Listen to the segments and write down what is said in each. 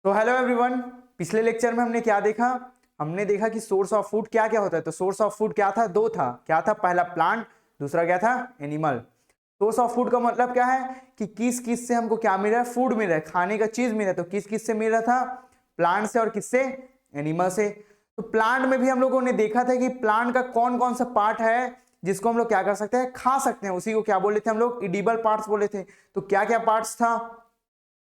तो hello everyone. पिछले lecture में हमने क्या देखा? हमने देखा कि सोर्स ऑफ फूड क्या क्या होता है। तो सोर्स ऑफ फूड क्या था? दो था। क्या था? पहला प्लांट, दूसरा क्या था? एनिमल। सोर्स ऑफ फूड का मतलब क्या है कि किस किस से हमको क्या मिल रहा है? फूड मिल रहा है, खाने का चीज मिल रहा है। तो किस किस से मिल रहा था? प्लांट से। और किससे? एनिमल से। तो प्लांट में भी हम लोगों ने देखा था कि प्लांट का कौन कौन सा पार्ट है जिसको हम लोग क्या कर सकते हैं? खा सकते हैं। उसी को क्या बोले थे हम लोग? इडिबल पार्ट्स बोले थे। तो क्या क्या पार्ट्स था?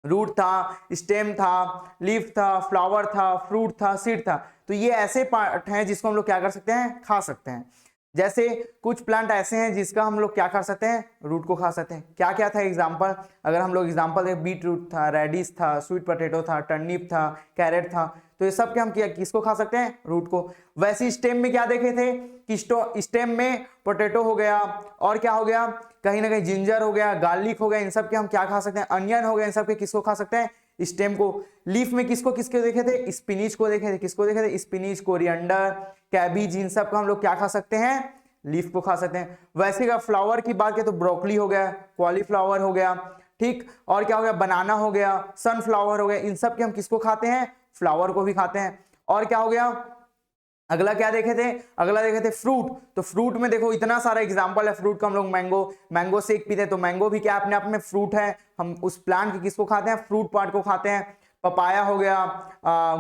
रूट था, स्टेम था, लीफ था, फ्लावर था, फ्रूट था, सीड था। तो ये ऐसे पार्ट हैं जिसको हम लोग क्या कर सकते हैं? खा सकते हैं। जैसे कुछ प्लांट ऐसे हैं जिसका हम लोग क्या खा सकते हैं? रूट को खा सकते हैं। क्या क्या था एग्जांपल? अगर हम लोग एग्जांपल दें, बीट रूट था, रेडिश था, स्वीट पोटैटो था, टर्निप था, कैरेट था। तो ये सब के हम क्या किसको खा सकते हैं? रूट को। वैसे स्टेम में क्या देखे थे कि स्टेम में पोटैटो हो गया, और क्या हो गया? कहीं ना कहीं जिंजर हो गया, गार्लिक हो गया। इन सब के हम क्या खा सकते हैं? अनियन हो गया। इन सब के किसको खा सकते हैं? स्टेम को। लीफ में किसको किसके देखे थे? स्पिनिच को देखे थे। किसको देखे थे? Spinach, coriander, cabbage. इन सब का हम लोग क्या खा सकते हैं? लीफ को खा सकते हैं। वैसे का फ्लावर की बात करें तो ब्रोकली हो गया, कॉलीफ्लावर हो गया, ठीक। और क्या हो गया? बनाना हो गया, सनफ्लावर हो गया। इन सब के हम किसको खाते हैं? फ्लावर को भी खाते हैं। और क्या हो गया? अगला क्या देखे थे? अगला देखे थे फ्रूट। तो फ्रूट में देखो इतना सारा एग्जांपल है फ्रूट का। हम लोग मैंगो शेक पीते हैं। तो मैंगो भी क्या अपने आप में फ्रूट है। हम उस प्लांट के किसको खाते हैं? फ्रूट पार्ट को खाते हैं। पपाया हो गया,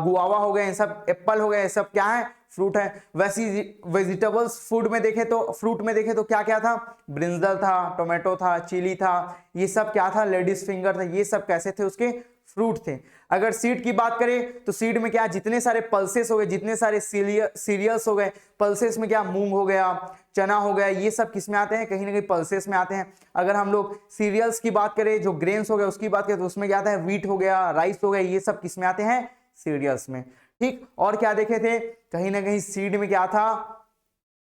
गुआवा हो गया, ये सब एप्पल हो गया, ये सब क्या है? फ्रूट है। वैसी वेजिटेबल्स फूड में देखे तो, फ्रूट में देखे तो क्या क्या था? ब्रिंजल था, टोमेटो था, चिली था। ये सब क्या था? लेडीज फिंगर था। ये सब कैसे थे? उसके फ्रूट थे। अगर सीड की बात करें तो सीड में क्या? जितने सारे पल्सेस हो गए, जितने सारे सीरियल्स हो गए। पल्सेस में क्या? मूंग हो गया, चना हो गया। ये सब किस में आते हैं? कहीं ना कहीं पल्सेस में आते हैं। अगर हम लोग सीरियल्स की बात करें, जो ग्रेन्स हो गए उसकी बात करें, तो उसमें क्या आता है? व्हीट हो गया, राइस हो गया। ये सब किस में आते हैं? सीरियल्स में, ठीक। और क्या देखे थे? कहीं ना कहीं सीड में क्या था?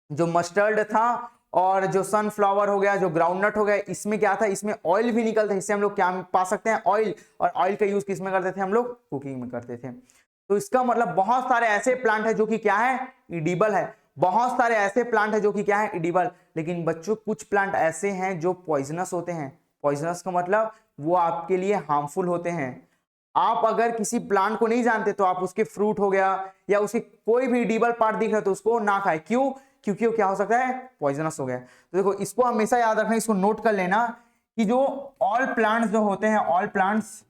जो मस्टर्ड था, और जो सनफ्लावर हो गया, जो ग्राउंडनट हो गया, इसमें क्या था? इसमें ऑयल भी निकलता है। इससे हम लोग क्या पा सकते हैं? ऑयल। और ऑयल का यूज किस में करते थे हम लोग? कुकिंग में करते थे। तो इसका मतलब बहुत सारे ऐसे प्लांट है जो कि क्या है? इडिबल है। बहुत सारे ऐसे प्लांट है जो कि क्या है? इडिबल। लेकिन बच्चों कुछ प्लांट ऐसे हैं जो पॉइजनस होते हैं। पॉइजनस का मतलब वो आपके लिए हार्मफुल होते हैं। आप अगर किसी प्लांट को नहीं जानते तो आप उसके फ्रूट हो गया या उसके कोई भी इडिबल पार्ट दिख रहा है तो उसको ना खाए। क्यों? क्योंकि वो क्या हो सकता है? पॉइजनस हो गया। तो देखो इसको हमेशा याद रखना, इसको नोट कर लेना कि जो ऑल प्लांट्स जो होते हैं, ऑल प्लांट्स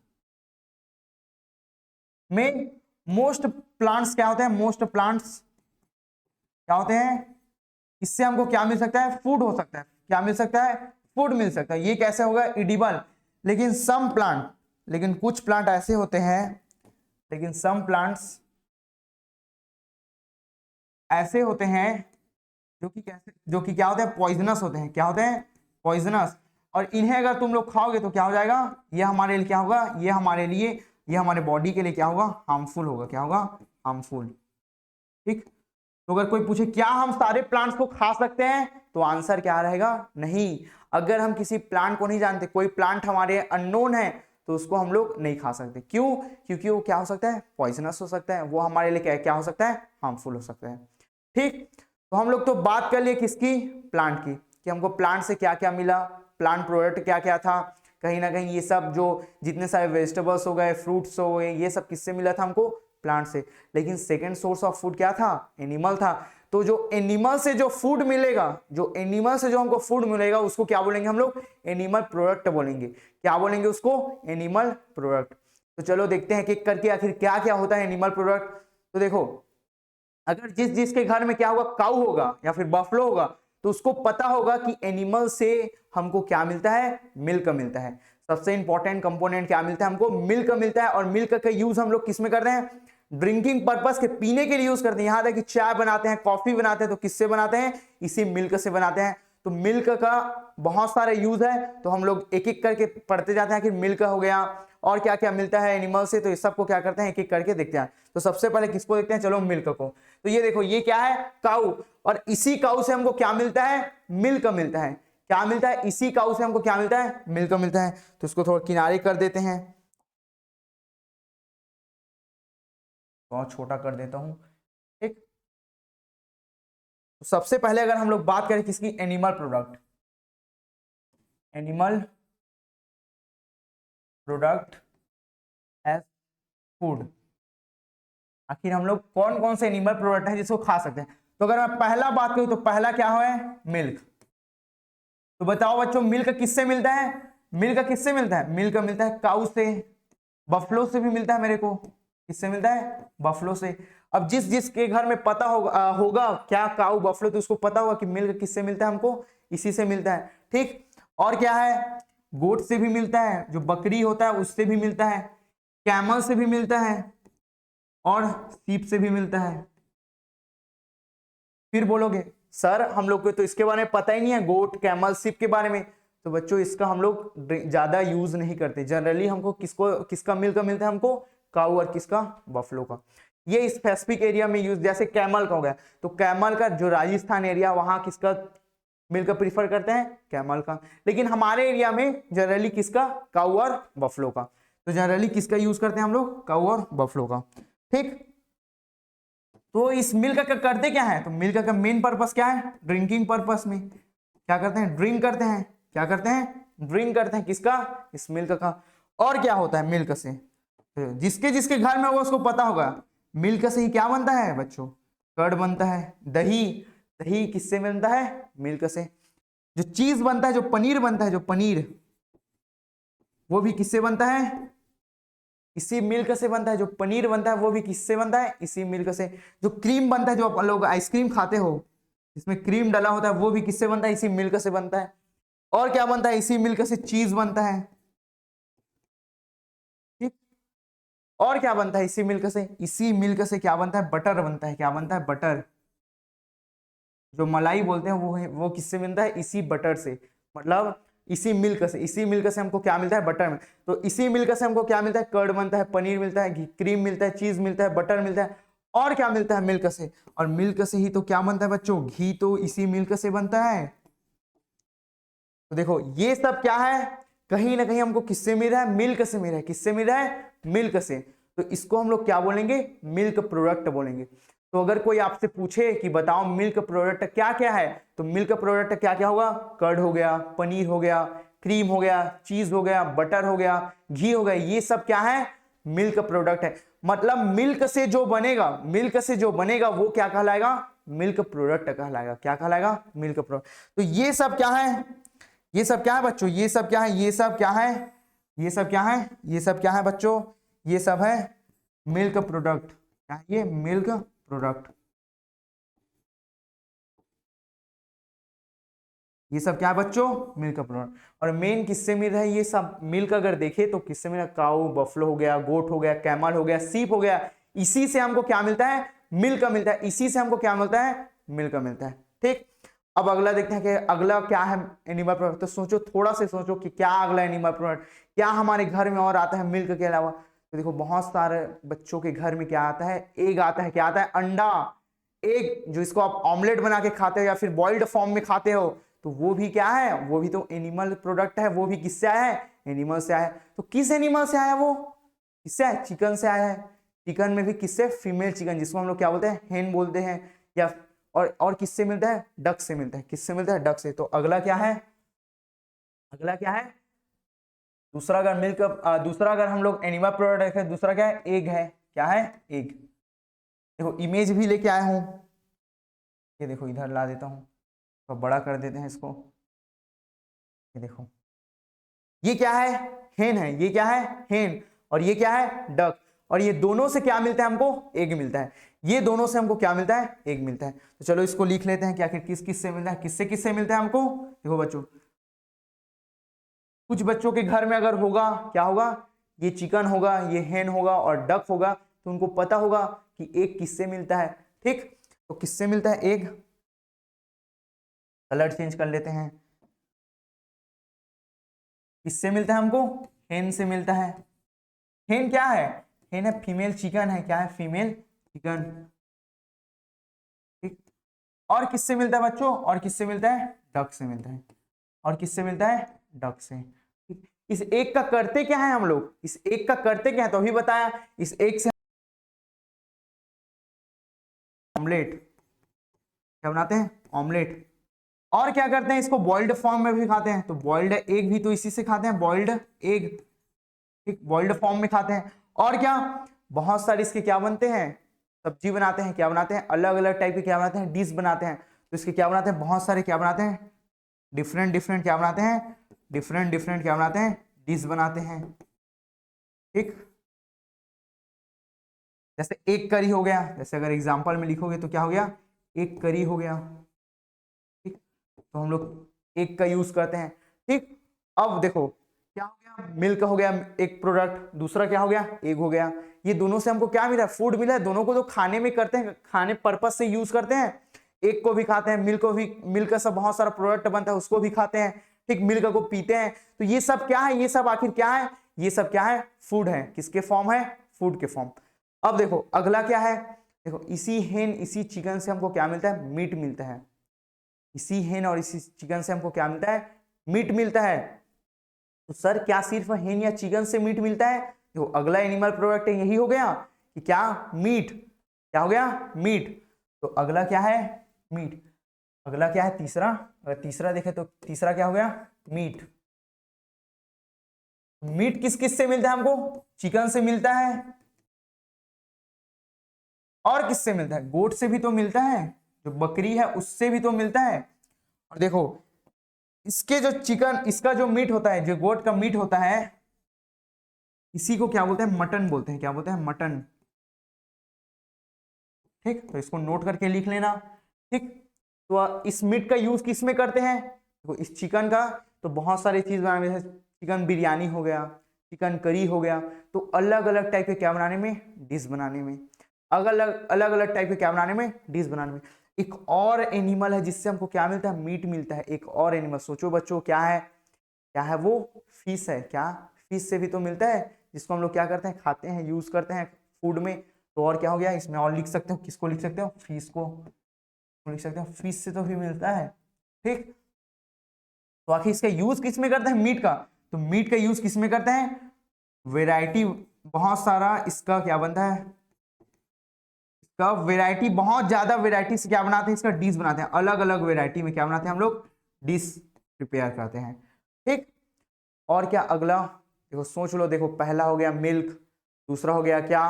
में मोस्ट प्लांट्स क्या होते हैं? मोस्ट प्लांट्स क्या होते हैं? इससे हमको क्या मिल सकता है? फूड हो सकता है। क्या मिल सकता है? फूड मिल सकता है। ये कैसे होगा? इडिबल। लेकिन सम प्लांट, लेकिन कुछ प्लांट ऐसे होते हैं, लेकिन सम प्लांट्स ऐसे होते हैं जो कि कैसे, जो कि क्या होते हैं? पॉइजनस होते हैं। क्या होते हैं? पॉइजनस। और इन्हें अगर तुम लोग खाओगे तो क्या हो जाएगा? ये हमारे लिए क्या होगा? ये हमारे लिए, ये हमारे बॉडी के लिए क्या होगा? हार्मफुल होगा। क्या होगा? हार्मफुल, ठीक। तो अगर कोई पूछे क्या हम सारे प्लांट्स को खा सकते हैं, तो आंसर क्या रहेगा? नहीं। अगर हम किसी प्लांट को नहीं जानते, कोई प्लांट हमारे अननोन है, तो उसको हम लोग नहीं खा सकते। क्यों? क्योंकि वो क्या हो सकता है? पॉइजनस हो सकता है। वो हमारे लिए क्या क्या हो सकता है? हार्मफुल हो सकता है, ठीक। तो हम लोग तो बात कर लिए किसकी? प्लांट की, कि हमको प्लांट से क्या क्या मिला, प्लांट प्रोडक्ट क्या क्या था। कहीं ना कहीं ये सब जो जितने सारे वेजिटेबल्स हो गए, फ्रूट्स हो गए, ये सब किससे मिला था? हमको प्लांट से। लेकिन सेकेंड सोर्स ऑफ फूड क्या था? एनिमल था। तो जो एनिमल से जो फूड मिलेगा, जो एनिमल से जो हमको फूड मिलेगा, उसको क्या बोलेंगे हम लोग? एनिमल प्रोडक्ट बोलेंगे। क्या बोलेंगे उसको? Animal product. तो चलो देखते हैं एक करके आखिर क्या क्या होता है एनिमल प्रोडक्ट। तो देखो, अगर जिस जिसके घर में क्या होगा? काऊ होगा या फिर बफलो होगा, तो उसको पता होगा कि एनिमल से हमको क्या मिलता है? मिल्क मिलता है। सबसे इंपॉर्टेंट कंपोनेंट क्या मिलता है? हमको मिल्क मिलता है। और मिल्क का यूज हम लोग किस में करते हैं? ड्रिंकिंग पर्पस के, पीने के लिए यूज करते हैं। यहां तक कि चाय बनाते हैं, कॉफी बनाते हैं, तो किससे बनाते हैं? इसी मिल्क से बनाते हैं। तो मिल्क का बहुत सारे यूज है। तो हम लोग एक एक करके पढ़ते जाते हैं कि मिल्क हो गया और क्या क्या मिलता है एनिमल से। तो इस सबको क्या करते हैं? एक एक करके देखते हैं। तो सबसे पहले किसको देखते हैं? चलो मिल्क को। तो ये देखो, ये क्या है? काऊ। और इसी काऊ से हमको क्या मिलता है? मिल्क मिलता है। क्या मिलता है? इसी काऊ से हमको क्या मिलता है? मिल्क मिलता है। तो इसको थोड़ा किनारे कर देते हैं, बहुत छोटा कर देता हूं, ठीक। तो सबसे पहले अगर हम लोग बात करें किसकी? Animal product. Animal product as food. आखिर हम लोग कौन कौन से एनिमल प्रोडक्ट है जिसको खा सकते हैं? तो अगर मैं पहला बात करूं तो पहला क्या है? मिल्क। तो बताओ बच्चों, मिल्क किससे मिलता है? मिल्क किससे मिलता है? मिल्क मिलता है काऊ से, बफलो से भी मिलता है मेरे को। किससे मिलता है? बफलो से। अब जिस जिसके घर में पता होगा क्या काऊ बफलो, तो उसको पता होगा कि मिल्क किससे मिलता है हमको, इसी से मिलता है। ठीक, और क्या है? गोट से भी मिलता है, जो बकरी होता है उससे भी मिलता है, कैमल से भी मिलता है, और सीप से भी मिलता है। फिर बोलोगे सर हम लोग को तो इसके बारे में पता ही नहीं है, गोट कैमल सीप के बारे में। तो बच्चों इसका हम लोग ज्यादा यूज नहीं करते। जनरली हमको किसका मिल्क मिलता है? हमको काऊ और किसका? बफलो का। ये स्पेसिफिक एरिया में यूज, जैसे कैमल का हो गया, तो कैमल का जो राजस्थान एरिया, वहां किसका मिल्क प्रीफर करते हैं? कैमल का। लेकिन हमारे एरिया में जनरली किसका? काऊ और बफलो का। तो जनरली किसका यूज करते हैं हम लोग? काऊ और बफलो का। ठीक, तो इस मिल्क का करते क्या है? तो मिल्क का मेन पर्पस क्या है? ड्रिंकिंग पर्पस में क्या करते हैं? ड्रिंक करते हैं। क्या करते हैं? ड्रिंक करते हैं। किसका? इस मिल्क का। और क्या होता है मिल्क से? जिसके जिसके घर में होगा उसको पता होगा, मिल्क से ही क्या बनता है बच्चों? कर्ड बनता है। दही, दही किससे बनता है? मिल्क से। जो चीज बनता है, जो पनीर बनता है, जो पनीर, वो भी किससे बनता है? इसी मिल्क से बनता है। जो पनीर बनता है वो भी किससे बनता है? इसी मिल्क से। जो क्रीम बनता है, जो आप लोग आइसक्रीम खाते हो, इसमें क्रीम डाला होता है, वो भी किससे बनता है? इसी मिल्क से बनता है। और क्या बनता है? इसी मिल्क से चीज बनता है। ठीक, और क्या बनता है इसी मिल्क से? इसी मिल्क से क्या बनता है? बटर बनता है। क्या बनता है? बटर। जो मलाई बोलते हैं वो किससे मिलता है? इसी बटर से। मतलब इसी मिल्क से। इसी मिल्क से हमको क्या मिलता है? बटर में। तो इसी मिल्क से हमको क्या मिलता है? कर्ड बनता है, पनीर मिलता है, क्रीम मिलता है, चीज मिलता है, बटर मिलता है। और क्या मिलता है मिल्क से? और मिल्क से ही तो क्या बनता है बच्चों? घी तो इसी मिल्क से बनता है। तो देखो ये सब क्या है? कहीं ना कहीं हमको किससे मिल रहा है? मिल्क से मिल रहा है। किससे मिल रहा है? मिल्क से। तो इसको हम लोग क्या बोलेंगे? मिल्क प्रोडक्ट बोलेंगे। तो अगर कोई आपसे पूछे कि बताओ मिल्क प्रोडक्ट क्या क्या है, तो मिल्क प्रोडक्ट क्या क्या होगा? कर्ड हो गया, पनीर हो गया, क्रीम हो गया, चीज हो गया, बटर हो गया, घी हो गया, ये सब क्या है? मिल्क प्रोडक्ट है। मतलब मिल्क से जो बनेगा, मिल्क से जो बनेगा वो क्या कहलाएगा? मिल्क प्रोडक्ट कहलाएगा। क्या कहलाएगा? Milk product. तो ये सब क्या है? ये सब क्या है बच्चों? ये सब क्या है? ये सब क्या है? ये सब क्या है? ये सब क्या है बच्चों? ये सब है मिल्क प्रोडक्ट। क्या है ये? Milk product. ये सब क्या है बच्चों? Milk product. और मेन किससे मिल रहा है ये सब मिल्क? अगर देखे तो किससे मिल रहा है? काऊ, बफलो हो गया, गोट हो गया, कैमल हो गया, सीप हो गया, इसी से हमको क्या मिलता है? मिल्क मिलता है। इसी से हमको क्या मिलता है? मिल्क मिलता है। ठीक, अब अगला देखते हैं कि अगला क्या है एनिमल प्रोडक्ट। तो सोचो, थोड़ा से सोचो कि क्या अगला एनिमल प्रोडक्ट क्या हमारे घर में और आता है मिल्क के अलावा। तो देखो बहुत सारे बच्चों के घर में क्या आता है? एग आता है। क्या आता है? अंडा। एग, जो इसको आप ऑमलेट बना के खाते हो या फिर बॉइल्ड फॉर्म में खाते हो, तो वो भी क्या है? वो भी तो एनिमल प्रोडक्ट है। वो भी किससे आया है? एनिमल से आया है। तो किस एनिमल से आया? वो किससे आया? चिकन से आया है। चिकन में भी किससे? फीमेल चिकन, जिसको हम लोग क्या बोलते हैं? हेन बोलते हैं। या और किससे मिलता है? डक से मिलता है। किससे मिलता है? डक से। तो अगला क्या है? अगला क्या है? दूसरा अगर मिल्क, दूसरा अगर हम लोग एनिमल प्रोडक्ट देखें, दूसरा क्या है? एग है। क्या है? एग। देखो इमेज भी लेके आया हूं, ये देखो इधर ला देता हूं, तो बड़ा कर देते हैं इसको। ये देखो, ये क्या है? हेन है। ये क्या है? हेन। और ये क्या है? डक। और ये दोनों से क्या मिलता है हमको? एग मिलता है। ये दोनों से हमको क्या मिलता है? एग मिलता है। तो चलो इसको लिख लेते हैं कि आखिर किस किस से मिलता है, किससे किससे मिलता है हमको। देखो बच्चों, कुछ बच्चों के घर में अगर होगा, क्या होगा? ये चिकन होगा, ये हेन होगा और डक होगा, तो उनको पता होगा कि एग किससे मिलता है। ठीक, तो किससे मिलता है एग? कलर चेंज कर लेते हैं। किससे मिलता है हमको? हेन से मिलता है। हेन क्या है? हेन है फीमेल चिकन है। क्या है? Female chicken. ठीक, और किससे मिलता है बच्चों? और किससे मिलता है? डक से मिलता है। और किससे मिलता है? डक से। ठीक, इस एक का करते क्या है हम लोग? इस एक का करते क्या है? तो अभी बताया, इस एक से ऑमलेट क्या बनाते हैं? ऑमलेट। और क्या करते हैं? इसको बॉइल्ड फॉर्म में भी खाते हैं। तो बॉइल्ड एग भी तो इसी से खाते हैं, बॉइल्ड एग। ठीक, बॉइल्ड फॉर्म में खाते हैं। और क्या? बहुत सारे इसके क्या बनते हैं, सब्जी बनाते हैं, क्या बनाते हैं, अलग अलग टाइप के क्या बनाते हैं, डिश बनाते हैं। तो इसके क्या बनाते हैं, बहुत सारे क्या बनाते हैं, डिफरेंट डिफरेंट क्या बनाते हैं, डिफरेंट डिफरेंट क्या बनाते हैं, डिश बनाते हैं। ठीक, जैसे एक करी हो गया, जैसे अगर एग्जांपल में लिखोगे तो क्या हो गया, एक करी हो गया। ठीक, तो हम लोग एक का यूज करते हैं। ठीक, अब देखो क्या हो गया, मिल्क हो गया एक प्रोडक्ट, दूसरा क्या हो गया, एग हो गया। ये दोनों से हमको क्या मिला, फूड मिला है। दोनों को तो खाने में करते हैं, खाने पर्पज से यूज करते हैं। एग को भी खाते हैं, मिल्क को भी, मिल्क का सब बहुत सारा प्रोडक्ट बनता है, उसको भी खाते हैं। ठीक, मिल्क को पीते हैं। तो ये सब क्या है, ये सब आखिर क्या है, ये सब क्या है, फूड है। किसके फॉर्म है, फूड के फॉर्म। अब देखो अगला क्या है, देखो इसी हेन इसी चिकन से हमको क्या मिलता है, मीट मिलता है। इसी हेन और इसी चिकन से हमको क्या मिलता है, मीट मिलता है। तो सर क्या सिर्फ हेन या चिकन से मीट मिलता है, देखो अगला एनिमल प्रोडक्ट है, यही हो गया कि क्या, मीट। क्या हो गया, मीट। तो अगला क्या है, मीट। अगला क्या है, तीसरा। अगर तीसरा देखे तो तीसरा क्या हो गया, मीट। मीट किस किस से मिलता है हमको, चिकन से मिलता है, और किससे मिलता है, गोट से भी तो मिलता है, जो बकरी है उससे भी तो मिलता है। और देखो इसके जो चिकन, इसका जो मीट होता है, जो गोट का मीट होता है, इसी को क्या बोलते हैं, मटन बोलते हैं। क्या बोलते हैं, मटन। ठीक, तो इसको नोट करके लिख लेना। ठीक, तो इस मीट का यूज किस में करते हैं, देखो इस चिकन का तो बहुत सारी चीज बनाने में, चिकन बिरयानी हो गया, चिकन करी हो गया। तो अलग अलग टाइप के क्या बनाने में, डिश बनाने में, अलग अलग टाइप के क्या बनाने में, डिश बनाने में। एक और एनिमल है जिससे हमको क्या मिलता है, मीट मिलता है। एक और एनिमल सोचो बच्चों, क्या है, क्या है वो, फिश है। क्या, फिश से भी तो मिलता है, जिसको हम लोग क्या करते हैं, खाते हैं, यूज करते हैं फूड में। तो और क्या हो गया, इसमें और लिख सकते हो, किसको लिख सकते हो, फिश को लिख सकते हो, फिश से तो भी मिलता है। ठीक, तो आखिर इसका यूज किस में करते हैं, मीट का। तो मीट का यूज किस में करते हैं, वेराइटी, बहुत सारा इसका क्या बनता है, इसका वेराइटी, बहुत ज्यादा वेराइटी से क्या बनाते हैं, इसका डिश बनाते हैं। अलग अलग वेराइटी में क्या बनाते हैं हम लोग, डिश प्रिपेयर करते हैं। ठीक, और क्या अगला, देखो सोच लो, देखो पहला हो गया मिल्क, दूसरा हो गया क्या,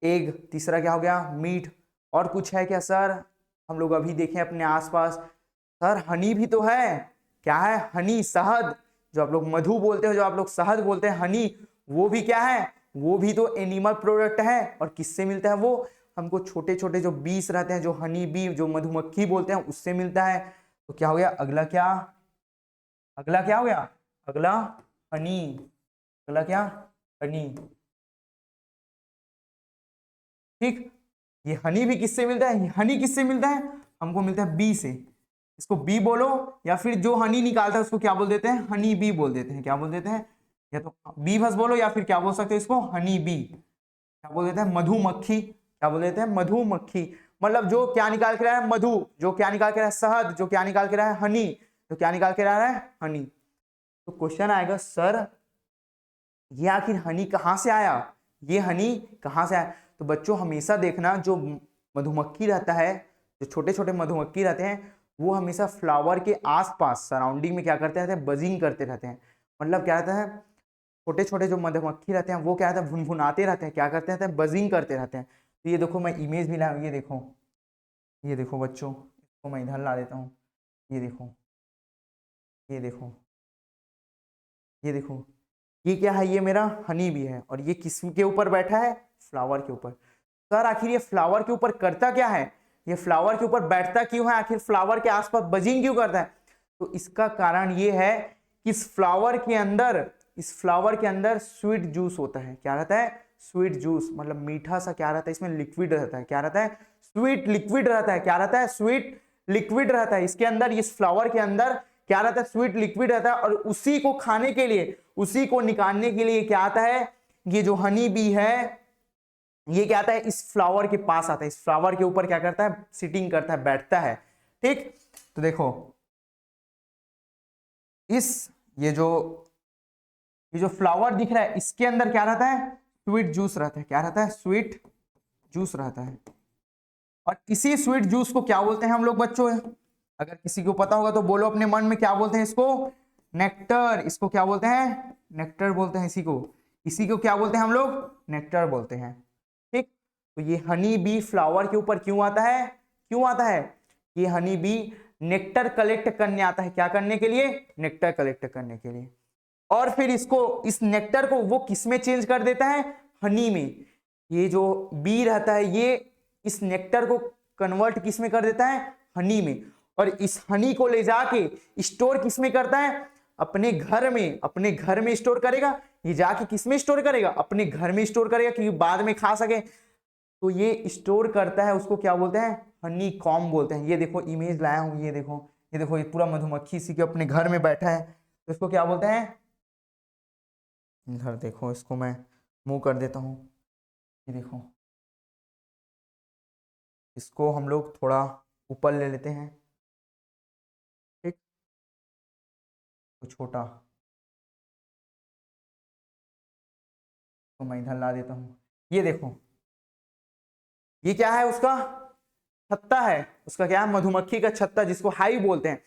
एग, तीसरा क्या हो गया, मीट। और कुछ है क्या सर, हम लोग अभी देखें अपने आसपास, सर हनी भी तो है। क्या है, हनी, शहद, जो आप लोग मधु बोलते हो, जो आप लोग शहद बोलते हैं, हनी, वो भी क्या है, वो भी तो एनिमल प्रोडक्ट है। और किससे मिलता है वो, हमको छोटे छोटे जो बीज रहते हैं, जो हनी बी, जो मधुमक्खी बोलते हैं, उससे मिलता है। तो क्या हो गया, अगला क्या, अगला क्या हो गया, अगला हनी। अगला क्या, हनी। ठीक, ये हनी भी किससे मिलता है, हनी किससे मिलता है, हमको मिलता है बी से। इसको बी बोलो, या फिर जो हनी निकालता है उसको क्या बोल देते हैं, हनी बी बोल देते हैं। क्या बोल देते हैं, या तो बी बस बोलो, या फिर क्या बोल सकते हैं इसको, हनी बी। क्या बोल देते हैं, मधुमक्खी। क्या बोल देते हैं, मधुमक्खी। मतलब जो क्या निकाल के रहा है, मधु, जो क्या निकाल के रहा है, शहद, जो क्या निकाल के रहा है, हनी, तो क्या निकाल के रहा है, हनी। तो क्वेश्चन आएगा, सर ये आखिर हनी कहाँ से आया, ये हनी कहाँ से आया। तो बच्चों हमेशा देखना, जो मधुमक्खी रहता है, जो छोटे छोटे मधुमक्खी रहते हैं, वो हमेशा फ्लावर के आसपास सराउंडिंग में क्या करते रहते हैं, बजिंग करते रहते हैं। मतलब क्या रहता है, छोटे छोटे जो मधुमक्खी रहते हैं वो क्या रहता है, भुनभुनाते रहते हैं, क्या करते रहते हैं, बजिंग करते रहते हैं। तो ये देखो मैं इमेज भी ला, ये देखो, ये देखो बच्चों, इसको मैं इधर ला देता हूँ। ये देखो, ये देखो, ये देखो, ये क्या है, ये मेरा हनी भी है। और ये किस के ऊपर बैठा है, फ्लावर के ऊपर। सर आखिर ये फ्लावर के ऊपर करता क्या है, ये फ्लावर के ऊपर बैठता क्यों है, आखिर फ्लावर के आसपास बजिंग क्यों करता है। तो इसका कारण ये है कि इस फ्लावर के अंदर, इस फ्लावर के अंदर स्वीट जूस होता है। क्या रहता है, स्वीट जूस, मतलब मीठा सा क्या रहता है, इसमें लिक्विड रहता है। क्या रहता है, स्वीट लिक्विड रहता है। क्या रहता है, स्वीट लिक्विड रहता है। इसके अंदर, इस फ्लावर के अंदर क्या रहता है, स्वीट लिक्विड रहता है। और उसी को खाने के लिए, उसी को निकालने के लिए क्या आता है, ये जो हनी बी है, ये क्या आता है, इस फ्लावर के पास आता है, इस फ्लावर के ऊपर क्या करता है, सिटिंग करता है, बैठता है। ठीक, तो देखो इस, ये जो फ्लावर दिख रहा है, इसके अंदर क्या रहता है, स्वीट जूस रहता है। क्या रहता है, स्वीट जूस रहता है। और इसी स्वीट जूस को क्या बोलते हैं हम लोग बच्चों, अगर किसी को पता होगा तो बोलो अपने मन में, क्या बोलते हैं इसको, नेक्टर। इसको क्या बोलते हैं, नेक्टर बोलते हैं इसी को। इसी को क्या बोलते हैं हम लोग, नेक्टर बोलते हैं। तो ये हनी बी फ्लावर के ऊपर क्यों आता है? क्यों आता है? ये हनी बी नेक्टर कलेक्ट करने आता है। क्या करने के लिए? नेक्टर कलेक्ट करने के लिए। और फिर इसको, इस नेक्टर को वो किस में चेंज कर देता है? हनी में। ये जो बी रहता है ये इस नेक्टर को कन्वर्ट किस में कर देता है? हनी में। और इस हनी को ले जाके स्टोर किस में करता है? अपने घर में। अपने घर में स्टोर करेगा। ये जाके किस में स्टोर करेगा? अपने घर में स्टोर करेगा, क्योंकि बाद में खा सके। तो ये स्टोर करता है, उसको क्या बोलते हैं? हनी कॉम्ब बोलते हैं। ये देखो इमेज लाया हूं, ये देखो, ये देखो, ये पूरा मधुमक्खी इसी के अपने घर में बैठा है, तो इसको क्या बोलते हैं? इधर देखो, इसको मैं मूव कर देता हूँ, ये देखो, इसको हम लोग थोड़ा ऊपर ले लेते हैं, ठीक, तो छोटा, तो मैं इधर ला देता हूँ। ये देखो, ये क्या है? उसका छत्ता है। उसका क्या है? मधुमक्खी का छत्ता, जिसको हाइव बोलते हैं।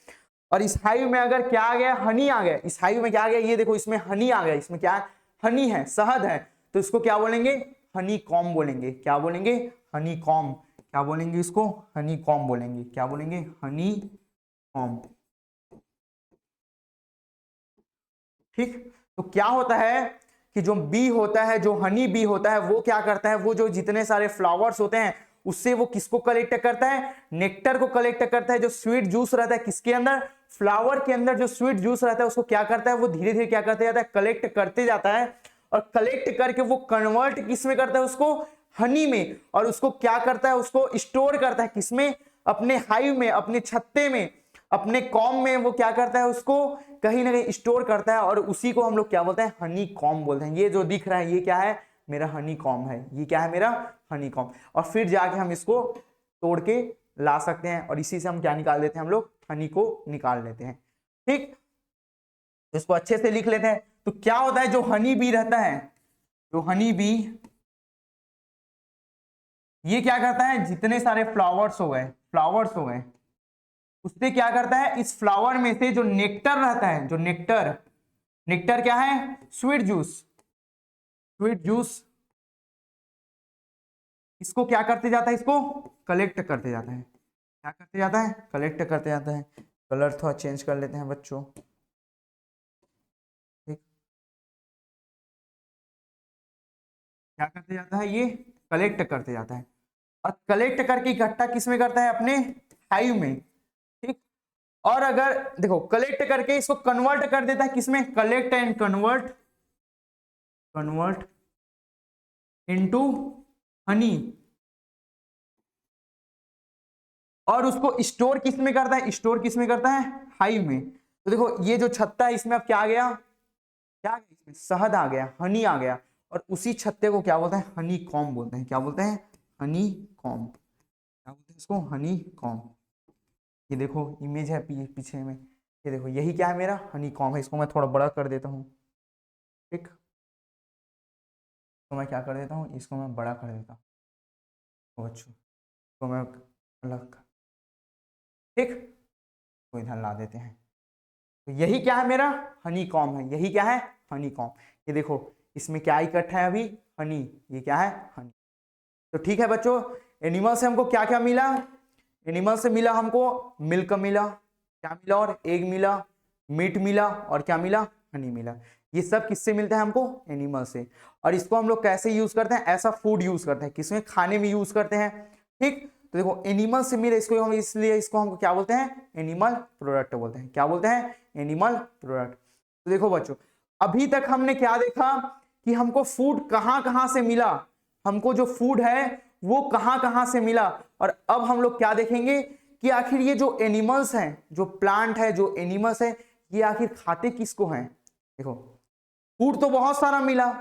और इस हाइव में अगर क्या आ गया? हनी आ गया। इस हाइव में क्या आ गया? ये देखो, इसमें हनी आ गया। इसमें क्या है? हनी है, शहद है। तो इसको क्या बोलेंगे? हनी कॉम बोलेंगे। क्या बोलेंगे? हनी कॉम। क्या बोलेंगे इसको? हनी कॉम बोलेंगे। क्या बोलेंगे? हनी कॉम। ठीक। तो क्या होता है कि जो बी होता है, जो हनी बी होता है, वो क्या करता है? वो जो जितने सारे फ्लावर्स होते हैं उससे वो किसको कलेक्ट करता है? नेक्टर को कलेक्ट करता है। जो स्वीट जूस रहता है किसके अंदर? फ्लावर के अंदर जो स्वीट जूस रहता है उसको क्या करता है? वो धीरे धीरे क्या करते जाता है? कलेक्ट करते जाता है। और कलेक्ट करके वो कन्वर्ट किस में करता है? उसको हनी में। और उसको क्या करता है? उसको स्टोर करता है किसमें? अपने हाइव में, अपने छत्ते में, अपने कॉम में। वो क्या करता है? उसको कहीं ना कहीं स्टोर करता है। और उसी को हम लोग क्या बोलते हैं? हनी कॉम बोलते हैं। ये जो दिख रहा है ये क्या है? मेरा हनी कॉम है। ये क्या है? मेरा हनी कॉम। और फिर जाके हम इसको तोड़ के ला सकते हैं, और इसी से हम क्या निकाल देते हैं? हम लोग हनी को निकाल लेते हैं। ठीक, इसको अच्छे से लिख लेते हैं। तो क्या होता है? जो हनी बी रहता है, जो हनी बी, ये क्या करता है? जितने सारे फ्लावर्स हो गए, फ्लावर्स हो गए, उससे क्या करता है? इस फ्लावर में से जो नेक्टर रहता है, जो नेक्टर, नेक्टर क्या है? स्वीट जूस, स्वीट जूस, इसको क्या करते जाता है? इसको कलेक्ट करते जाता है। क्या करते जाता है? कलेक्ट करते जाता है। कलर थोड़ा चेंज कर लेते हैं बच्चों, ठीक। क्या करते जाता है? ये कलेक्ट करते जाता है। और कलेक्ट करके इकट्ठा किस में करता है? अपने हाइव में, ठीक। और अगर देखो, कलेक्ट करके इसको कन्वर्ट कर देता है किसमें? Collect and convert, convert into Honey. और उसको स्टोर किस में करता है? स्टोर किस में करता है? हाइव में। तो देखो, ये जो छत्ता है इसमें अब क्या आ गया? क्या आ गया? इसमें शहद आ गया, हनी आ गया। और उसी छत्ते को क्या बोलते हैं? हनी कॉम बोलते हैं। क्या बोलते हैं? हनी कॉम। क्या बोलते हैं इसको? हनी कॉम। ये देखो इमेज है पीछे में, ये देखो, यही क्या है? मेरा हनी कॉम है। इसको मैं थोड़ा बड़ा कर देता हूँ, ठीक। तो मैं क्या कर देता हूँ? इसको मैं बड़ा कर देता हूँ, तो बच्चों, तो मैं अलग, ठीक, तो इधर ला देते हैं। तो यही क्या है? मेरा हनी कॉम है। यही क्या है? हनी कॉम। ये देखो, इसमें क्या इकट्ठा है अभी? हनी। ये क्या है? हनी। तो ठीक है बच्चों, एनिमल से हमको क्या क्या मिला? एनिमल से मिला हमको मिल्क मिला, क्या मिला? और एग मिला, मीट मिला, और क्या मिला? हनी मिला। ये सब किससे मिलता है हमको? एनिमल से। और इसको हम लोग कैसे यूज करते हैं? ऐसा फूड यूज करते हैं, किसमें? खाने में यूज करते हैं, ठीक। तो देखो, एनिमल से मिले, इसको हम, इसलिए इसको हमको क्या बोलते हैं? एनिमल प्रोडक्ट बोलते हैं। क्या बोलते हैं? Animal product. तो देखो बच्चों, अभी तक हमने क्या देखा कि हमको फूड कहां कहां से मिला, हमको जो फूड है वो कहां कहां से मिला। और अब हम लोग क्या देखेंगे कि आखिर ये जो एनिमल्स हैं, जो प्लांट है, जो एनिमल्स है, ये आखिर खाते किसको हैं? देखो, फूड तो बहुत सारा मिला,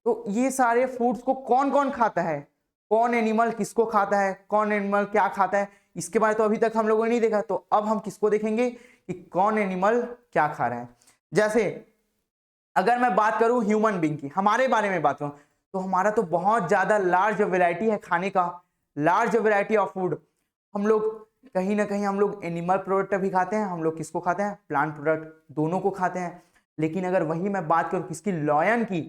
तो ये सारे फूड्स को कौन कौन खाता है? कौन एनिमल किसको खाता है? कौन एनिमल क्या खाता है? इसके बारे तो अभी तक हम लोगों ने नहीं देखा। तो अब हम किसको देखेंगे कि कौन एनिमल क्या खा रहा है। जैसे अगर मैं बात करूं ह्यूमन बीइंग की, हमारे बारे में बात करूं, तो हमारा तो बहुत ज्यादा लार्ज वैरायटी है खाने का, लार्ज वैरायटी ऑफ फूड। हम लोग कहीं ना कहीं हम लोग एनिमल प्रोडक्ट भी खाते हैं, हम लोग किसको खाते हैं? प्लांट प्रोडक्ट, दोनों को खाते हैं। लेकिन अगर वही मैं बात करूं किसकी? लॉयन की,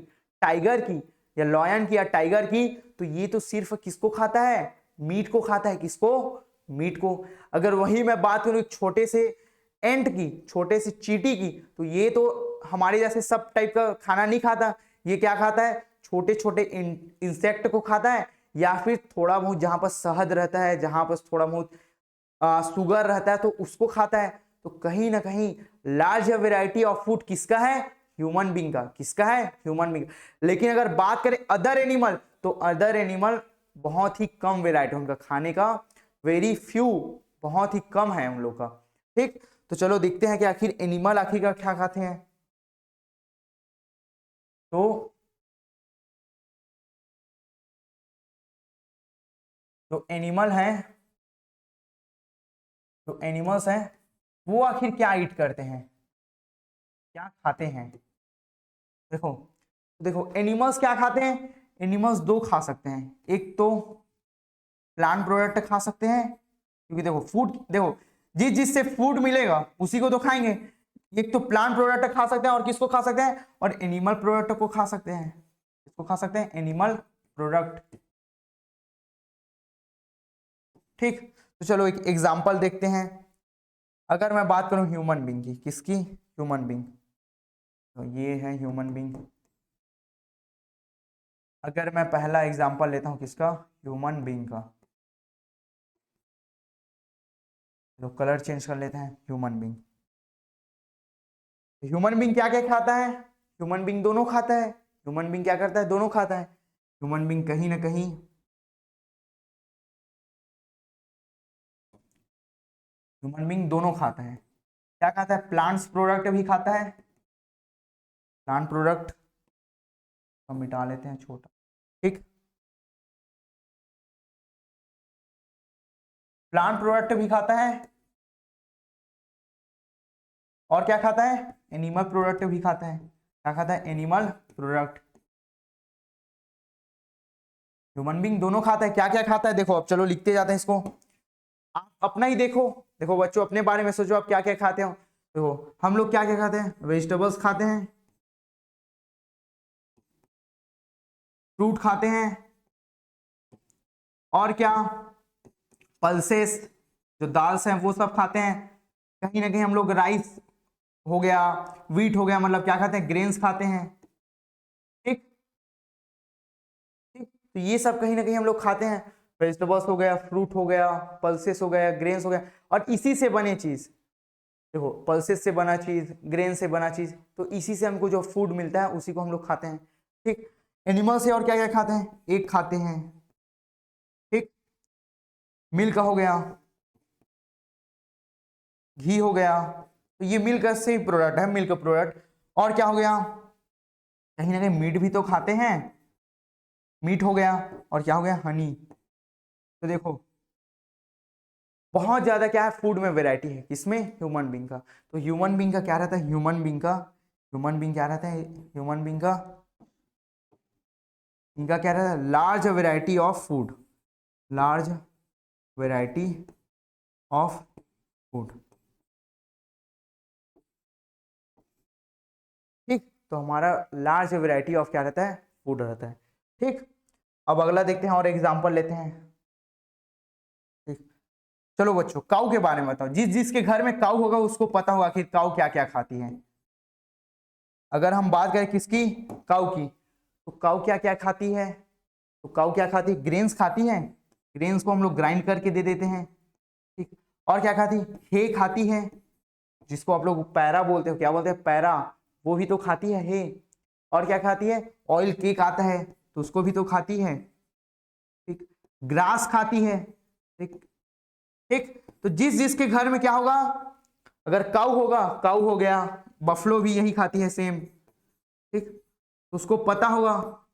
टाइगर की, या लॉयन की या टाइगर की, तो ये तो सिर्फ किसको खाता है, मीट को खाता है। किसको, मीट को। अगर वही मैं बात करूं एक छोटे से एंट की, छोटे से चींटी की, तो ये तो हमारे जैसे सब टाइप का खाना नहीं खाता। ये क्या खाता है, छोटे छोटे इंसेक्ट को खाता है, या फिर थोड़ा बहुत जहां पर शहद रहता है, जहां पर थोड़ा बहुत शुगर रहता है तो उसको खाता है। तो कहीं ना कहीं लार्ज वेराइटी ऑफ फूड किसका है, ह्यूमन बींग का। किसका है, ह्यूमन बींग। लेकिन अगर बात करें अदर एनिमल, तो अदर एनिमल बहुत ही कम वेराइटी उनका खाने का, वेरी फ्यू, बहुत ही कम है उन लोग का। ठीक, तो चलो देखते हैं कि आखिर एनिमल आखिर का क्या खाते हैं। तो एनिमल है, तो एनिमल्स हैं वो आखिर क्या ईट करते हैं, क्या खाते हैं। देखो देखो एनिमल्स क्या खाते हैं, एनिमल्स दो खा सकते हैं। एक तो प्लांट प्रोडक्ट खा सकते हैं, क्योंकि देखो फूड, देखो जिससे फूड मिलेगा उसी को तो खाएंगे। एक तो प्लांट प्रोडक्ट खा सकते हैं, और किसको खा सकते हैं, और एनिमल प्रोडक्ट को खा सकते हैं। किसको खा सकते हैं, एनिमल प्रोडक्ट। ठीक, तो चलो एक एग्जांपल देखते हैं। अगर मैं बात करूं ह्यूमन बींग की, किसकी, ह्यूमन बींग, तो ये है ह्यूमन बींग। अगर मैं पहला एग्जांपल लेता हूं किसका, ह्यूमन बींग का, तो कलर चेंज कर लेते हैं, ह्यूमन बींग। ह्यूमन बींग क्या क्या खाता है, ह्यूमन बींग दोनों खाता है। ह्यूमन बींग क्या करता है, दोनों खाता है। ह्यूमन बींग कहीं ना कहीं ह्यूमन बींग दोनों खाता है। क्या खाता है, प्लांट्स प्रोडक्ट भी खाता है। प्लांट प्रोडक्ट हम मिटा लेते हैं छोटा। ठीक, प्लांट प्रोडक्ट भी खाता है, और क्या खाता है, एनिमल प्रोडक्ट भी खाता है। क्या खाता है, एनिमल प्रोडक्ट। ह्यूमन बींग दोनों खाता है। क्या क्या खाता है, देखो अब चलो लिखते जाते हैं इसको। आप अपना ही देखो, देखो बच्चों अपने बारे में सोचो आप क्या क्या खाते हो। देखो हम लोग क्या क्या खाते हैं, वेजिटेबल्स खाते हैं, फ्रूट खाते हैं, और क्या, पल्सेस जो दाल्स हैं वो सब खाते हैं। कहीं ना कहीं हम लोग राइस हो गया, वीट हो गया, मतलब क्या खाते हैं, ग्रेन्स खाते हैं। ठीक, ठीक, तो ये सब कहीं ना कहीं हम लोग खाते हैं। वेजिटेबल्स हो गया, फ्रूट हो गया, पल्सेस हो गया, ग्रेन्स हो गया, और इसी से बने चीज, देखो पल्सेस से बना चीज, ग्रेन से बना चीज, तो इसी से हमको जो फूड मिलता है उसी को हम लोग खाते हैं। ठीक, एनिमल से और क्या क्या खाते हैं, एग खाते हैं। ठीक, मिल्क हो गया, घी हो गया, तो ये मिल्क से ही प्रोडक्ट है, मिल्क प्रोडक्ट। और क्या हो गया, कहीं ना कहीं मीट भी तो खाते हैं, मीट हो गया, और क्या हो गया, हनी। तो देखो बहुत ज्यादा क्या है, फूड में वैरायटी है, किसमें, ह्यूमन बींग का। तो ह्यूमन बींग का क्या रहता है, ह्यूमन बींग का, ह्यूमन बींग क्या रहता है, ह्यूमन बींग का, इनका क्या रहता है, large variety of food, large variety of food. ठीक, तो हमारा लार्ज वैरायटी ऑफ क्या रहता है, फूड रहता है। ठीक, अब अगला देखते हैं और एग्जांपल लेते हैं। ठीक, चलो बच्चों काऊ के बारे में बताओ। जिसके घर में काऊ होगा उसको पता होगा कि काऊ क्या क्या खाती है। अगर हम बात करें किसकी, काऊ की, तो काऊ क्या क्या खाती है, तो काऊ क्या खाती है, ग्रेन्स खाती है। ग्रेन्स को हम लोग ग्राइंड करके दे देते हैं। ठीक, और क्या खाती, हे खाती है, जिसको आप लोग पैरा बोलते हो, क्या बोलते हैं, पैरा, वो भी तो खाती है हे। और क्या खाती है, ऑयल केक आता है तो उसको भी तो खाती है। ठीक, ग्रास खाती है। ठीक, ठीक, तो जिसके घर में क्या होगा, अगर काऊ होगा, काऊ हो गया, बफलो भी यही खाती है सेम। ठीक, तो उसको पता होगा,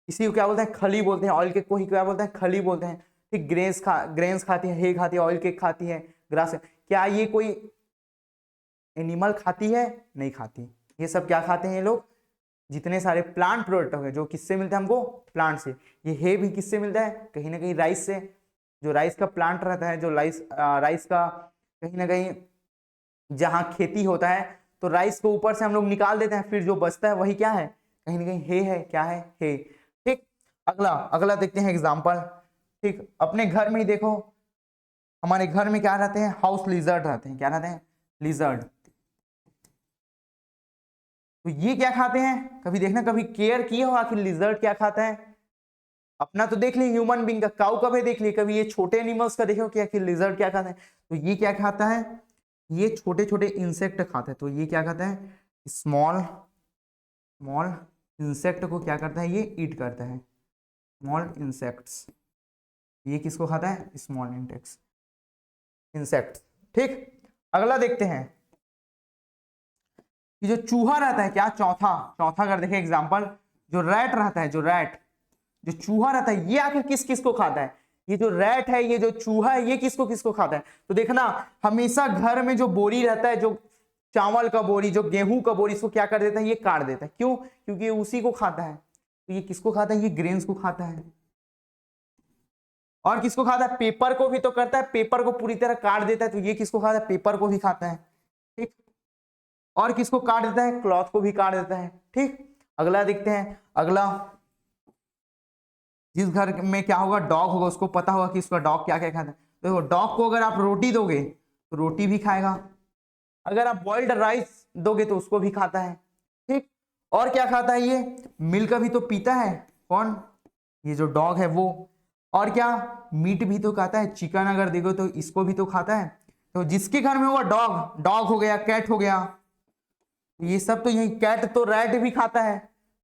इसी को क्या बोलते हैं, खली बोलते हैं, ऑयल केक को ही क्या बोलते हैं, खली बोलते हैं। ठीक, ग्रेन्स खाती है, हे खाती है, ऑयल केक खाती है, ग्रास। क्या ये कोई एनिमल खाती है, नहीं खाती। ये सब क्या खाते हैं ये लोग, जितने सारे प्लांट प्रोडक्ट हो गए, जो किससे मिलते हैं हमको, प्लांट से। ये हे भी किससे मिलता है, कहीं ना कहीं राइस से। जो राइस का प्लांट रहता है, जो राइस का कहीं ना कहीं जहाँ खेती होता है, तो राइस को ऊपर से हम लोग निकाल देते हैं, फिर जो बचता है वही क्या है, कहीं ना कहीं हे है, क्या है, हे। ठीक, अगला अगला देखते हैं एग्जाम्पल। ठीक, अपने घर में ही देखो, हमारे घर में क्या रहते हैं, हाउस लिजर्ड रहते हैं। क्या रहते हैं, लिजर्ड। तो ये क्या खाते हैं, कभी देखना, कभी केयर किए हो आखिर लिजर्ड क्या खाता है। अपना तो देख लिए ह्यूमन बींग का, काऊ का भी देख लिए, कभी ये छोटे एनिमल्स का देखो कि आखिर लिजर्ड क्या खाता है। तो ये क्या खाता है, ये छोटे छोटे इंसेक्ट खाता है। तो ये क्या खाता है, स्मॉल स्मॉल इंसेक्ट को क्या करता है, ये ईट करता है, स्मॉल इंसेक्ट्स। ये किसको खाता है, स्मॉल इंसेक्ट। ठीक, अगला देखते हैं कि जो चूहा रहता है, क्या, चौथा चौथा अगर देखें एग्जांपल, जो रैट रहता है, जो रैट, जो चूहा रहता है, ये आखिर किस किस को खाता है। ये जो रैट है, ये जो चूहा है, ये किसको किसको खाता है। तो देखना, हमेशा घर में जो बोरी रहता है, जो चावल का बोरी, जो गेहूं का बोरी, इसको क्या कर देता है, ये काट देता है। क्यों, क्योंकि ये उसी को खाता है। तो ये किसको खाता है, ये ग्रेन्स को खाता है। और किसको खाता है, पेपर को भी तो करता है, पेपर को पूरी तरह काट देता है। तो ये किसको खाता है, पेपर को भी खाता है। ठीक, और किसको काट देता है, क्लॉथ को भी काट देता है। ठीक, अगला देखते हैं। अगला, जिस घर में क्या होगा, डॉग होगा, उसको पता होगा कि उसका डॉग क्या क्या खाता है। देखो, डॉग को अगर आप रोटी दोगे तो रोटी भी खाएगा, अगर आप बॉइल्ड राइस दोगे तो उसको भी खाता है। ठीक, और क्या खाता है, ये मिल्क भी तो पीता है। कौन, ये जो डॉग है वो। और क्या, मीट भी तो खाता है, चिकन अगर देखो तो इसको भी तो खाता है। तो जिसके घर में होगा डॉग, डॉग हो गया, कैट हो गया, ये सब तो यही, कैट तो रैट भी खाता है।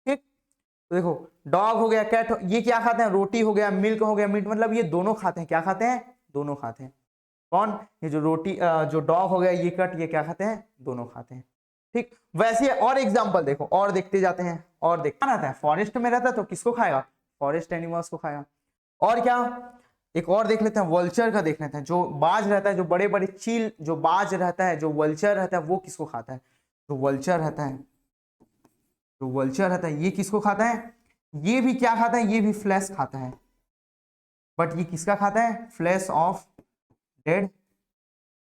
ठीक, तो देखो, डॉग हो गया, कैट ये क्या खाते हैं, रोटी हो गया, मिल्क हो गया, मीट, मतलब ये दोनों खाते हैं। क्या खाते हैं, दोनों खाते हैं। कौन, ये जो रोटी, जो डॉग हो गया, ये कैट, ये क्या खाते हैं, दोनों खाते हैं। ठीक, वैसे और एग्जाम्पल देखो, और देखते जाते हैं। और देखता रहता है, फॉरेस्ट में रहता है तो किसको खाएगा, फॉरेस्ट एनिमल्स को खाएगा। और क्या, एक और देख लेते हैं, वल्चर का देख लेते हैं। जो बाज रहता है, जो बड़े बड़े चील, जो बाज रहता है, जो वल्चर रहता है, वो किसको खाता है। जो वल्चर रहता है, जो वल्चर रहता है, ये किसको खाता है, ये भी क्या खाता है, ये भी फ्लैश खाता है। बट ये किसका खाता है, फ्लैश ऑफ डेड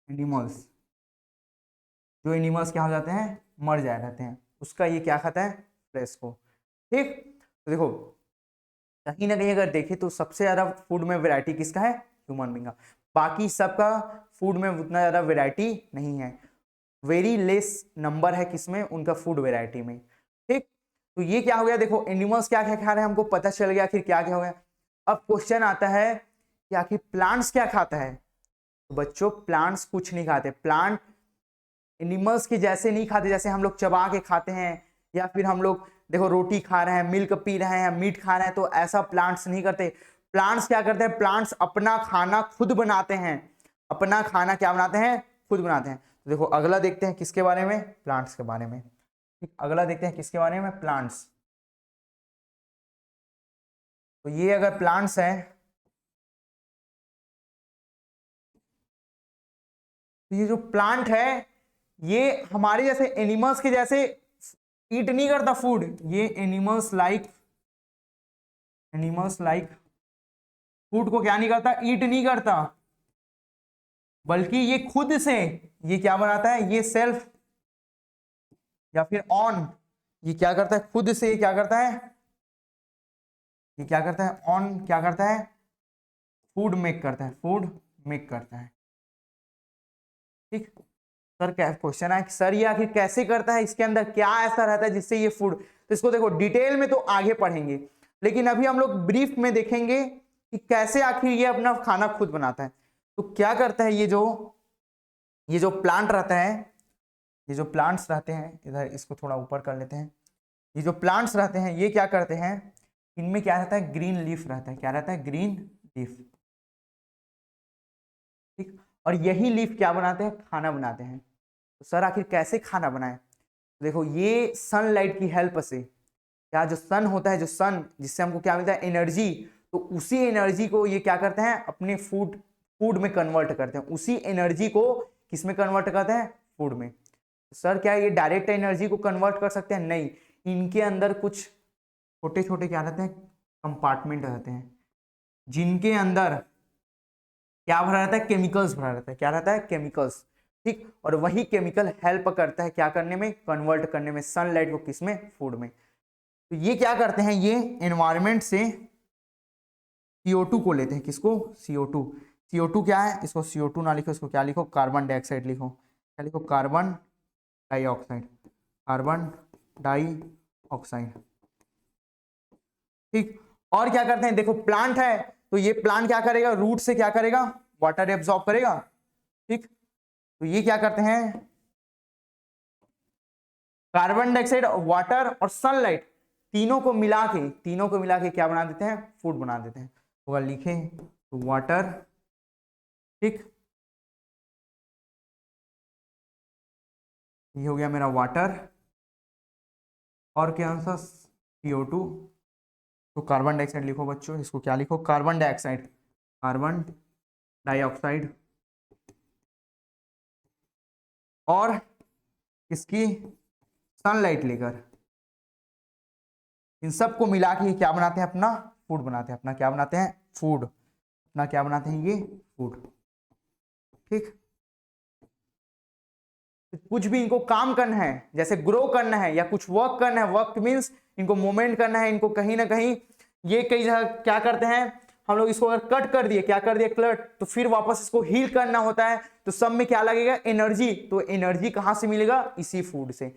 एनिमल्स। जो एनिमल्स क्या हो जाते हैं, मर जाए रहते हैं, उसका ये क्या खाता है, फ्लैश को। ठीक, तो देखो, कहीं ना कहीं अगर देखें तो सबसे ज्यादा फूड में वैरायटी किसका है, ह्यूमन बीइंग का। बाकी सबका फूड में उतना ज्यादा वैरायटी नहीं है, वेरी लेस नंबर है किसमें, उनका फूड वैरायटी में। ठीक, तो ये क्या हो गया, देखो एनिमल्स क्या क्या खा रहे हैं, हमको पता चल गया आखिर क्या क्या हो गया। अब क्वेश्चन आता है कि आखिर प्लांट्स क्या खाता है। तो बच्चों, प्लांट्स कुछ नहीं खाते। प्लांट एनिमल्स के जैसे नहीं खाते, जैसे हम लोग चबा के खाते हैं, या फिर हम लोग देखो रोटी खा रहे हैं, मिल्क पी रहे हैं, मीट खा रहे हैं, तो ऐसा प्लांट्स नहीं करते। प्लांट्स क्या करते हैं, प्लांट्स अपना खाना खुद बनाते हैं। अपना खाना क्या बनाते हैं, खुद बनाते हैं। तो देखो, अगला देखते हैं किसके बारे में, प्लांट्स के बारे में। ठीक, अगला देखते हैं किसके बारे में, प्लांट्स। तो ये अगर प्लांट्स है, तो ये जो प्लांट है, ये हमारे जैसे एनिमल्स के जैसे ईट नहीं करता फूड। ये एनिमल्स लाइक फूड को क्या नहीं करता, ईट नहीं करता, बल्कि ये खुद से ये क्या बनाता है, ये सेल्फ या फिर ऑन, ये क्या करता है, खुद से क्या करता है, ये क्या करता है, ऑन क्या करता है, फूड मेक करता है, फूड मेक करता है। ठीक, सर क्या क्वेश्चन है कि सर ये आखिर कैसे करता है, इसके अंदर क्या ऐसा रहता है जिससे ये फूड। तो इसको देखो, डिटेल में तो आगे पढ़ेंगे, लेकिन अभी हम लोग ब्रीफ में देखेंगे कि कैसे आखिर ये अपना खाना खुद बनाता है। तो क्या करता है, ये जो प्लांट रहता है, ये जो प्लांट्स रहते हैं, इधर इसको थोड़ा ऊपर कर लेते हैं। ये जो प्लांट्स रहते हैं, ये क्या करते हैं, इनमें क्या रहता है, ग्रीन लीफ रहता है। क्या रहता है, ग्रीन लीफ। ठीक, और यही लीफ क्या बनाते हैं, खाना बनाते हैं। तो सर आखिर कैसे खाना बनाए, देखो ये सनलाइट की हेल्प से, क्या जो सन होता है, जो सन जिससे हमको क्या मिलता है, एनर्जी, तो उसी एनर्जी को ये क्या करते हैं, अपने फूड में कन्वर्ट करते हैं। उसी एनर्जी को किस में कन्वर्ट करते हैं, फूड में। तो सर क्या ये डायरेक्ट एनर्जी को कन्वर्ट कर सकते हैं, नहीं, इनके अंदर कुछ छोटे छोटे क्या रहते हैं, कंपार्टमेंट रहते हैं, जिनके अंदर क्या भरा रहता है, केमिकल्स भरा रहता है। क्या रहता है, केमिकल्स। ठीक, और वही केमिकल हेल्प करता है क्या करने में, कन्वर्ट करने में सनलाइट को, किसमें, फूड में। तो ये क्या करते हैं, ये एनवायरमेंट से CO2 को लेते हैं, किसको, CO2। CO2 क्या है, इसको CO2 ना लिखो, इसको क्या लिखो, कार्बन डाइऑक्साइड लिखो। क्या लिखो, कार्बन डाइऑक्साइड, कार्बन डाइऑक्साइड। ठीक, और क्या करते हैं, देखो प्लांट है तो ये प्लांट क्या करेगा, रूट से क्या करेगा, वाटर एब्जॉर्ब करेगा। ठीक, तो ये क्या करते हैं, कार्बन डाइऑक्साइड, वाटर और सनलाइट तीनों को मिला के क्या बना देते हैं, फूड बना देते हैं। तो अगर लिखें तो वाटर, ठीक, ये हो गया मेरा वाटर, और क्या आंसर, CO2। तो कार्बन डाइऑक्साइड लिखो बच्चों, इसको क्या लिखो, कार्बन डाइऑक्साइड, कार्बन डाइऑक्साइड, और इसकी सनलाइट लेकर इन सबको मिला के क्या बनाते हैं, अपना फूड बनाते हैं, अपना क्या बनाते हैं, फूड, अपना क्या बनाते हैं, ये फूड। ठीक, कुछ भी इनको काम करना है, जैसे ग्रो करना है या कुछ वर्क करना है, वर्क मीन्स इनको मूवमेंट करना है, इनको कहीं ना कहीं ये कई जगह क्या करते हैं हम लोग, इसको अगर कट कर दिए, क्या कर दिए, कट, तो फिर वापस इसको हील करना होता है, तो सब में क्या लगेगा, एनर्जी। तो एनर्जी कहां से मिलेगा, इसी फूड से।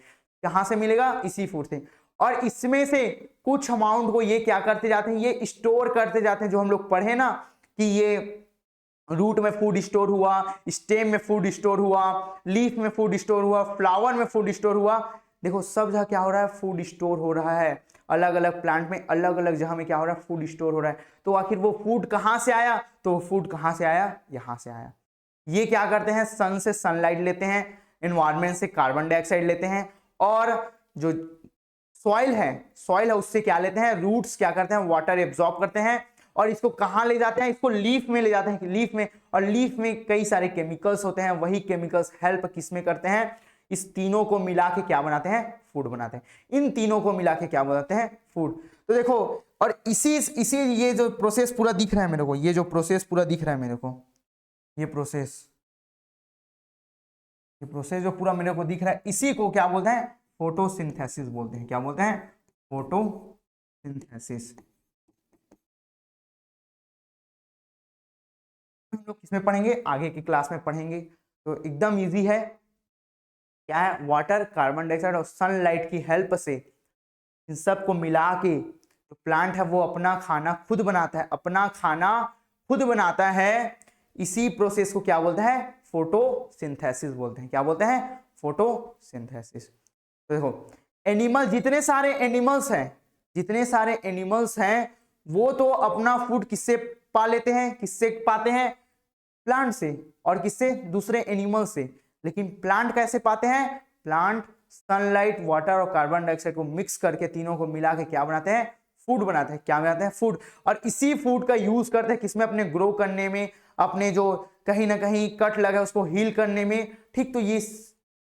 कहां से मिलेगा, इसी फूड से। और इसमें से कुछ अमाउंट को ये क्या करते जाते हैं, ये स्टोर करते जाते हैं। जो हम लोग पढ़े ना कि ये रूट में फूड स्टोर हुआ, स्टेम में फूड स्टोर हुआ, लीफ में फूड स्टोर हुआ, फ्लावर में फूड स्टोर हुआ। देखो सब जगह क्या हो रहा है, फूड स्टोर हो रहा है। अलग अलग प्लांट में अलग अलग जगह में क्या हो रहा है, फूड स्टोर हो रहा है। तो आखिर वो फूड कहां से आया, तो वो फूड कहां से आया, यहां से आया। ये क्या करते हैं, सन से सनलाइट लेते हैं, एनवायरमेंट से कार्बन डाइऑक्साइड लेते हैं, और जो सॉइल है उससे क्या लेते हैं, रूट्स क्या करते हैं, वाटर एब्जॉर्ब करते हैं, और इसको कहां ले जाते हैं, इसको लीफ में ले जाते हैं, लीफ में। और लीफ में कई सारे केमिकल्स होते हैं, वही केमिकल्स हेल्प किसमें करते हैं, इस तीनों को मिला के क्या बनाते हैं, फूड बनाते हैं। इन तीनों को मिला के क्या बनाते हैं, फूड। तो देखो, और इसी ये जो प्रोसेस पूरा दिख रहा है मेरे को, ये जो प्रोसेस पूरा दिख रहा है मेरे को, ये प्रोसेस जो पूरा मेरे को दिख रहा है, इसी को क्या बोलते हैं, फोटोसिंथेसिस बोलते हैं। क्या बोलते हैं, फोटोसिंथेसिस। हम लोग किसमें पढ़ेंगे, आगे की क्लास में पढ़ेंगे। तो एकदम इजी है, क्या है, वाटर, कार्बन डाइऑक्साइड और सनलाइट की हेल्प से इन सब को मिला के तो प्लांट है वो अपना खाना खुद बनाता है, अपना खाना खुद बनाता है। इसी प्रोसेस को क्या बोलते हैं, फोटोसिंथेसिस बोलते हैं। क्या बोलते हैं, फोटोसिंथेसिस। तो देखो एनिमल, जितने सारे एनिमल्स हैं वो तो अपना फूड किससे पा लेते हैं, किससे पाते हैं, प्लांट से, और किससे, दूसरे एनिमल से। लेकिन प्लांट कैसे पाते हैं, प्लांट सनलाइट, वाटर और कार्बन डाइऑक्साइड को मिक्स करके तीनों को मिला के क्या बनाते हैं, फूड बनाते हैं। क्या बनाते हैं, फूड। और इसी फूड का यूज करते हैं किसमें, अपने ग्रो करने में, अपने जो कहीं ना कहीं कट लगा उसको हील करने में। ठीक, तो ये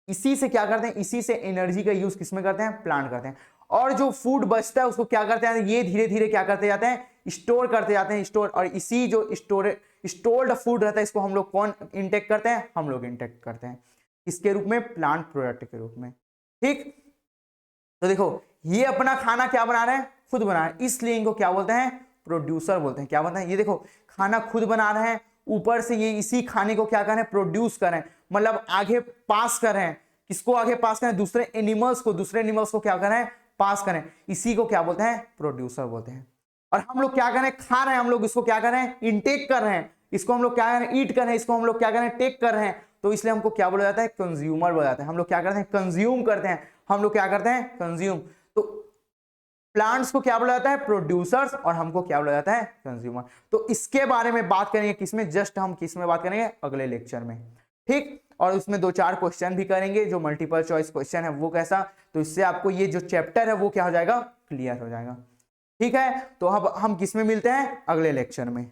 इसी से क्या करते हैं, इसी से एनर्जी का यूज किसमें करते हैं, प्लांट करते हैं। और जो फूड बचता है उसको क्या करते हैं, ये धीरे धीरे क्या करते जाते हैं, स्टोर करते जाते हैं, स्टोर। और इसी जो स्टोर्ड फूड रहता है इसको हम लोग कौन इंटेक करते हैं, हम लोग इंटेक करते हैं, किसके रूप में, प्लांट प्रोडक्ट के रूप में। ठीक, तो देखो ये अपना खाना क्या बना रहे हैं, खुद बना रहे हैं, इसलिए इनको क्या बोलते हैं, प्रोड्यूसर बोलते हैं। क्या बोलते हैं, ये देखो खाना खुद बना रहे हैं, ऊपर से ये इसी खाने को क्या कर रहे हैं, प्रोड्यूस कर रहे हैं, मतलब आगे पास कर रहे हैं। किसको आगे पास करें, दूसरे एनिमल्स को क्या कर रहे हैं, पास करें। इसी को क्या बोलते हैं, प्रोड्यूसर बोलते हैं। और हम लोग क्या कर रहे हैं, खा रहे हैं, हम लोग इसको क्या कर रहे हैं, इनटेक कर रहे हैं। इसको हम लोग क्या कर रहे हैं, ईट कर रहे हैं, इसको हम लोग क्या कर रहे हैं, टेक कर रहे हैं। तो इसलिए हमको क्या बोला जाता है, कंज्यूमर बोला जाता है। हम लोग क्या करते हैं, कंज्यूम करते हैं, हम लोग क्या करते हैं, कंज्यूम। तो प्लांट्स को क्या बोला जाता है, प्रोड्यूसर्स, और हमको क्या बोला जाता है, कंज्यूमर। तो इसके बारे में बात करेंगे किसमें, जस्ट हम किसमें बात करेंगे, अगले लेक्चर में। ठीक, और उसमें 2-4 क्वेश्चन भी करेंगे जो मल्टीपल चॉइस क्वेश्चन है, वो कैसा, तो इससे आपको ये जो चैप्टर है वो क्या हो जाएगा, क्लियर हो जाएगा। ठीक है, तो अब हम किसमें मिलते हैं, अगले लेक्चर में।